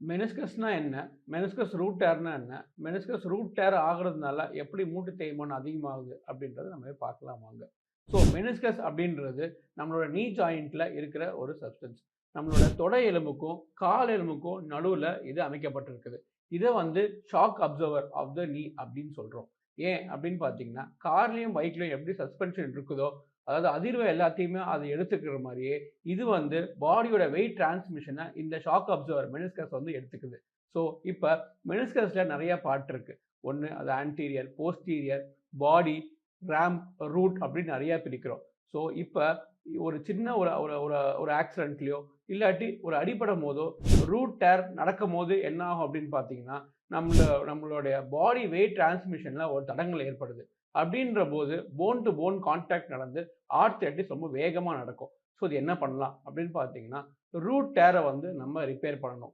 மெனிஸ்கஸ்னா என்ன? Meniscus root டேர்னா என்ன? Meniscus root dare ஆகுறதுனால எப்படி மூட்டு தேய்மானம் அதிகமாகுது? அப்படின்றத நம்ம பார்க்கலாம் வாங்க. ஸோ மெனிஸ்கஸ் அப்படின்றது நம்மளோட நீ ஜாயிண்ட்ல இருக்கிற ஒரு சப்ஸ்டன்ஸ். நம்மளோட தொடை எலும்புக்கும், கால் எலும்புக்கும் நடுவுல இது அமைக்கப்பட்டிருக்குது. இத வந்து ஷாக் அப்சர்வர் ஆஃப் த நீ அப்படின்னு சொல்றோம். ஏன் அப்படின்னு பார்த்தீங்கன்னா, கார்லயும், பைக்லயும் எப்படி சஸ்பென்ஷன் இருக்குதோ, அதாவது அதிர்வு எல்லாத்தையுமே அது எடுத்துக்கிற மாரியே, இது வந்து பாடியோட வெயிட் டிரான்ஸ்மிஷன இந்த ஷாக் அப்சர்வர் மெனிஸ்கஸ் வந்து எடுத்துக்குது. ஸோ, இப்ப மெனிஸ்கஸ்ல நெறைய பார்ட் இருக்கு. ஒண்ணு அது ஆன்டீரியர், போஸ்டீரியர், பாடி, ராம்ப், ரூட் அப்படின்னு நெறைய பிரிக்கிறோம். ஸோ, இப்ப ஒரு சின்ன ஒரு ஒரு ஒரு ஒரு ஆக்சிடென்ட்லயோ, இல்லாட்டி ஒரு அடிபடும்போதோ, ரூட் டேர் நடக்கும்போது என்ன ஆகும் அப்படின்னு பார்த்தீங்கன்னா, நம்மளுடைய பாடி வெயிட் டிரான்ஸ்மிஷன்ல ஒரு தடங்கல் ஏற்படுது. அப்படின்றபோது போன் டூ போன் கான்டாக்ட் நடந்து ஆர்த்ரைட்டிஸ் ரொம்ப வேகமா நடக்கும். ஸோ இது என்ன பண்ணலாம் அப்படின்னு பார்த்தீங்கன்னா, ரூட் டேர வந்து நம்ம ரிப்பேர் பண்ணணும்.